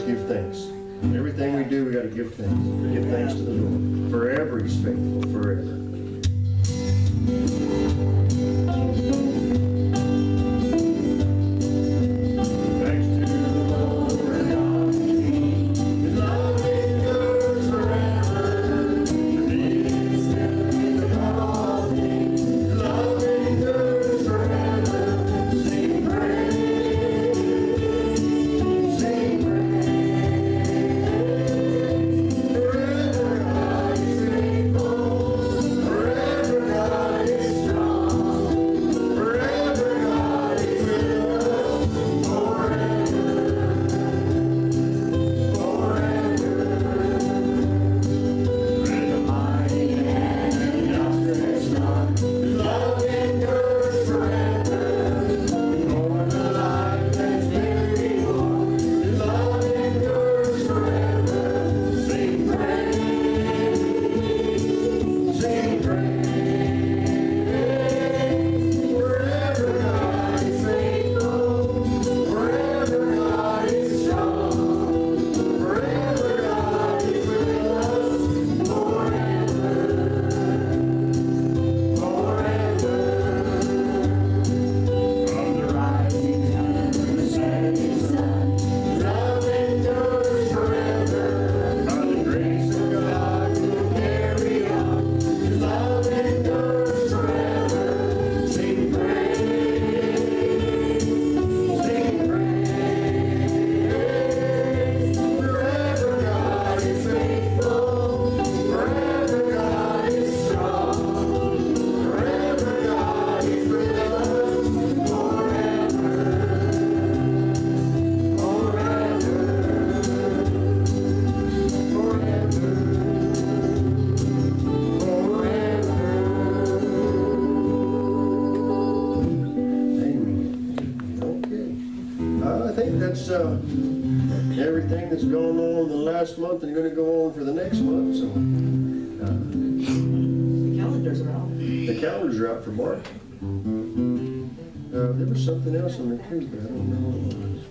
give thanks. Everything we do, we got to give thanks. Give thanks to the Lord. Forever He's faithful, forever. Everything that's going on the last month and going to go on for the next month. So the calendars are out. The calendars are out for March. There was something else on the too, but I don't know what it was.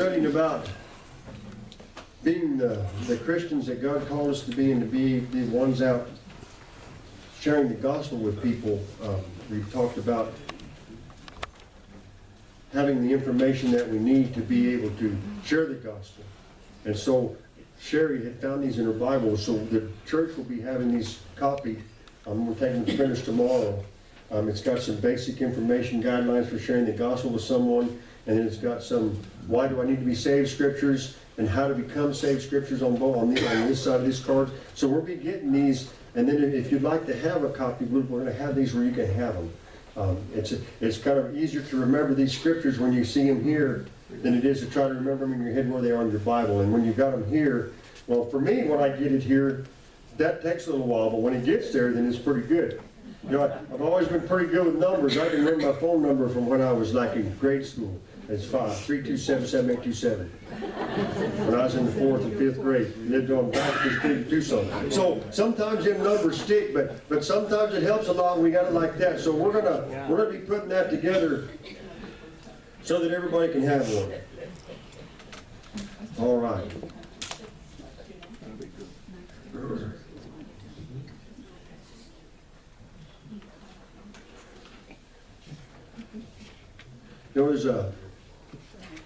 studying about being the Christians that God called us to be, and to be the ones out sharing the gospel with people. We've talked about having the information that we need to be able to share the gospel. And so Sherry had found these in her Bible, so the church will be having these copied. I'm going to take them to finish tomorrow. It's got some basic information guidelines for sharing the gospel with someone, and then it's got some why do I need to be saved scriptures and how to become saved scriptures on this side of this card. So we'll be getting these, and then if you'd like to have a copy, we're going to have these where you can have them. It's kind of easier to remember these scriptures when you see them here than it is to try to remember them in your head where they are in your Bible. And when you've got them here, well, for me, when I get it here, that takes a little while, but when it gets there, then it's pretty good. You know, I've always been pretty good with numbers. I can remember my phone number from when I was like in grade school. It's 532778827. When I was in the 4th and 5th grade, lived on Baptist Creek, Tucson. So sometimes them numbers stick, but sometimes it helps a lot when we got it like that. So we're gonna be putting that together so that everybody can have one. All right.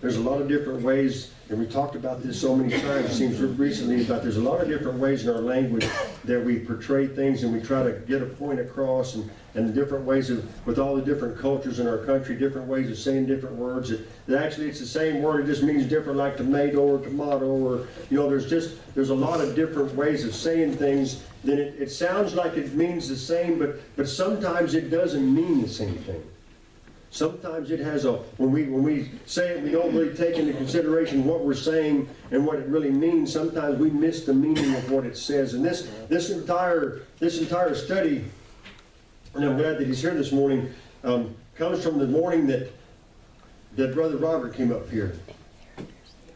There's a lot of different ways, and we talked about this so many times, it seems recently, but there's a lot of different ways in our language that we portray things and we try to get a point across, and the different ways with all the different cultures in our country, different ways of saying different words. That actually it's the same word, it just means different, like tomato or tomato, or, you know, there's a lot of different ways of saying things. Then it sounds like it means the same, but sometimes it doesn't mean the same thing. Sometimes it has when we say it, we don't really take into consideration what we're saying and what it really means. Sometimes we miss the meaning of what it says. And this entire study, and I'm glad that he's here this morning, comes from the morning that Brother Robert came up here.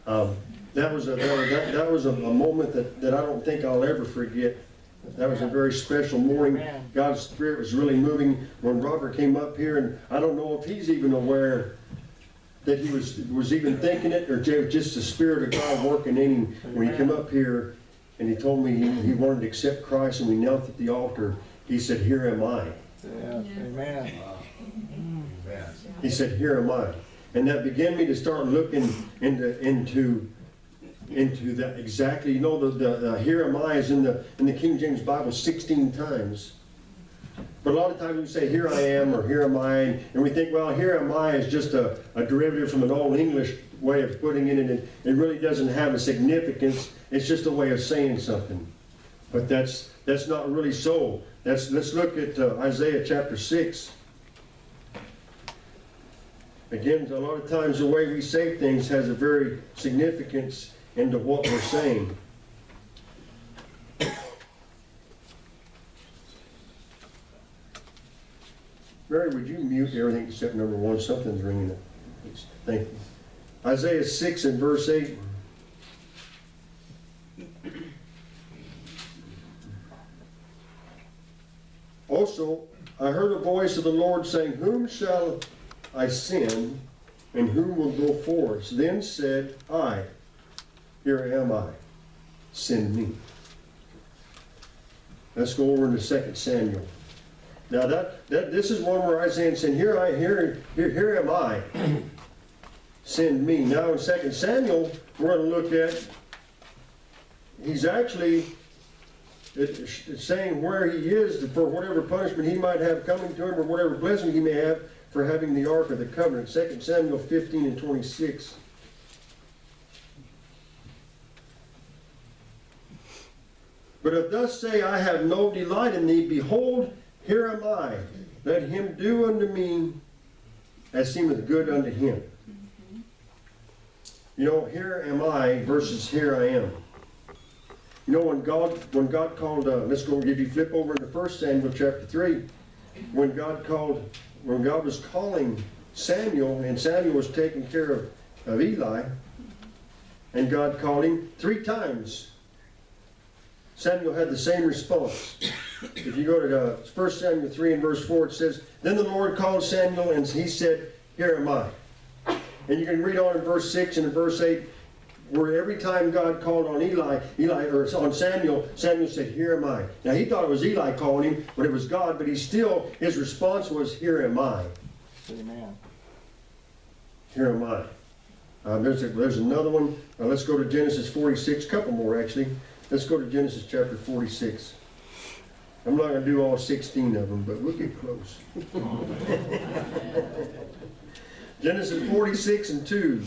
That was a moment that I don't think I'll ever forget. That was a very special morning. God's Spirit was really moving when Robert came up here, and I don't know if he's even aware that he was even thinking it, or just the Spirit of God working in him when he came up here, and he told me he wanted to accept Christ, and we knelt at the altar. He said, "Here am I." Yeah. Amen. He said, "Here am I," and that began me to start looking into that exactly. You know, the "here am I" is in the King James Bible 16 times. But a lot of times we say "here I am" or "here am I," and we think, well, "here am I" is just a derivative from an old English way of putting it in. It really doesn't have a significance. It's just a way of saying something. But that's not really so. Let's look at Isaiah chapter 6. Again, a lot of times the way we say things has a very significance into what we're saying. Mary, would you mute everything except number 1? Something's ringing it. Thank you. Isaiah 6 and verse 8. Also, I heard a voice of the Lord saying, "Whom shall I send, and whom will go for us?" Then said I, "Here am I, send me." Let's go over into 2 Samuel. Now this is one where Isaiah said, "Here am I, send me." Now in 2 Samuel, we're going to look at, he's actually saying where he is for whatever punishment he might have coming to him, or whatever blessing he may have for having the Ark of the Covenant. 2 Samuel 15 and 26. "But if thus say, I have no delight in thee, behold, here am I. Let him do unto me as seemeth good unto him." You know, "here am I" versus "here I am." You know, when God called, let's go, if you flip over into 1 Samuel chapter 3, when God was calling Samuel, and Samuel was taking care of Eli, and God called him 3 times. Samuel had the same response. If you go to 1 Samuel 3 and verse 4, it says, "Then the Lord called Samuel, and he said, Here am I." And you can read on in verse 6 and in verse 8, where every time God called on or on Samuel, Samuel said, "Here am I." Now he thought it was Eli calling him, but it was God, but his response was, "Here am I." Amen. Here am I. There's another one. Let's go to Genesis 46, a couple more actually. Let's go to Genesis chapter 46. I'm not going to do all 16 of them, but we'll get close. Genesis 46 and 2.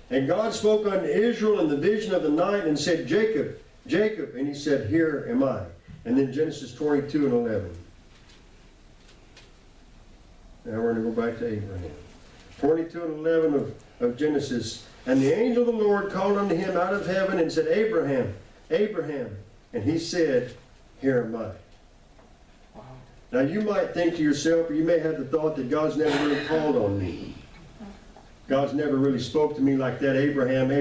"And God spoke unto Israel in the vision of the night and said, Jacob, Jacob. And he said, Here am I." And then Genesis 22 and 11. Now we're going to go back to Abraham. 22 and 11 of Genesis. "And the angel of the Lord called unto him out of heaven and said, Abraham, Abraham. And he said, Here am I." Wow. Now you might think to yourself, or you may have the thought that God's never really called on me. God's never really spoke to me like that, Abraham,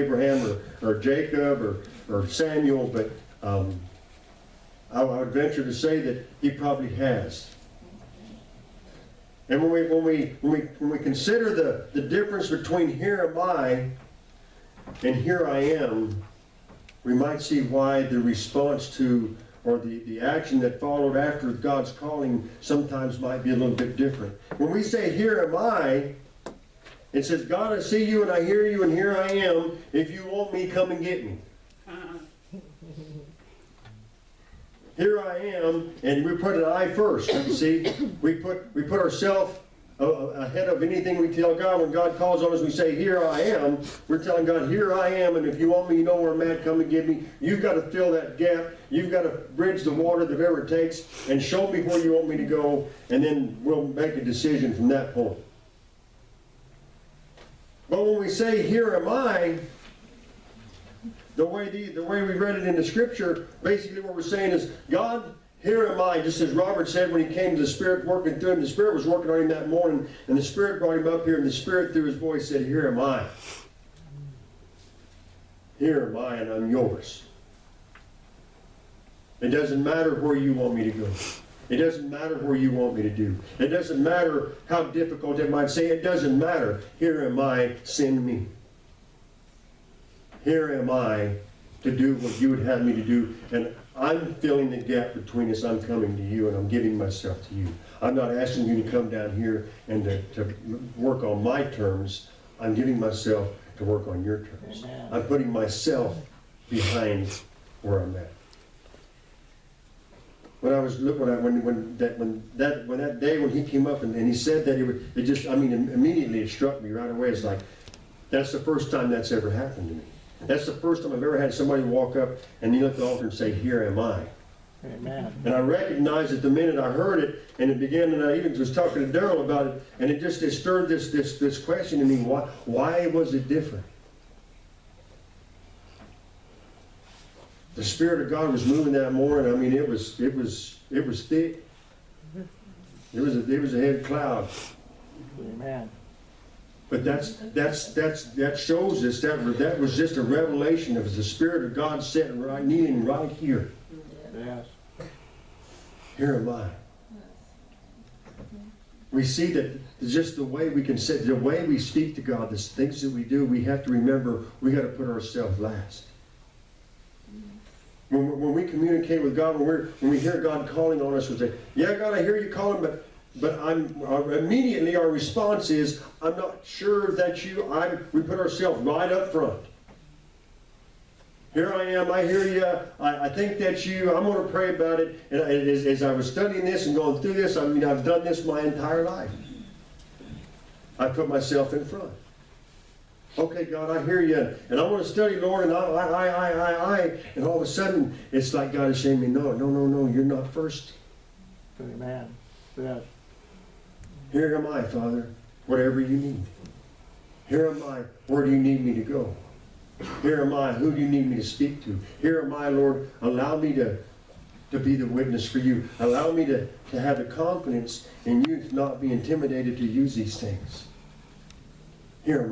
or Jacob, or Samuel, but I would venture to say that he probably has. And when we consider the difference between "here am I" and "here I am," we might see why the response to, or the action that followed after God's calling sometimes might be a little bit different. When we say "here am I," it says, "God, I see you and I hear you and here I am. If you want me, come and get me." Here I am, and we put an I first. You see, we put ourselves ahead of anything we tell God. When God calls on us, we say, "Here I am." We're telling God, "Here I am, and if you want me, you know where I'm at, come and get me." You've got to fill that gap. You've got to bridge the water, whatever it takes, and show me where you want me to go, and then we'll make a decision from that point. But when we say "here am I," the way we read it in the Scripture, basically what we're saying is, "God, here am I." Just as Robert said when he came to the Spirit working through him, the Spirit was working on him that morning, and the Spirit brought him up here, and the Spirit through his voice said, "Here am I. Here am I, and I'm yours." It doesn't matter where you want me to go. It doesn't matter where you want me to do. It doesn't matter how difficult it might say. It doesn't matter. Here am I, send me. Here am I to do what you would have me to do. And I'm filling the gap between us. I'm coming to you and I'm giving myself to you. I'm not asking you to come down here and to work on my terms. I'm giving myself to work on your terms. Amen. I'm putting myself behind where I'm at. When that day when he came up and he said that, immediately it struck me right away. It's like, that's the first time that's ever happened to me. That's the first time I've ever had somebody walk up and kneel at the altar and say, "Here am I." Amen. And I recognized it the minute I heard it, and it began, and I even was talking to Daryl about it, and it stirred this question in me: why was it different? The Spirit of God was moving that morning. I mean, it was thick. It was a heavy cloud. Amen. But that shows us that was just a revelation of the Spirit of God sitting kneeling right here. Yes. Here am I. We see that just the way we can say, the way we speak to God, the things that we do, we have to remember we got to put ourselves last. When we communicate with God, when we hear God calling on us, we say, "Yeah, God, I hear you calling, but immediately our response is, I'm not sure that we put ourselves right up front. Here I am, I hear you, I think that I'm going to pray about it." And as I was studying this and going through this, I've done this my entire life. I put myself in front. "Okay, God, I hear you, and I want to study, Lord, and I. And all of a sudden, it's like God is saying to me, no, you're not first. Amen. Yes. Here am I, Father, whatever you need. Here am I, where do you need me to go? Here am I, who do you need me to speak to? Here am I, Lord, allow me to be the witness for you. Allow me to have the confidence in you to not be intimidated to use these things. Here am I.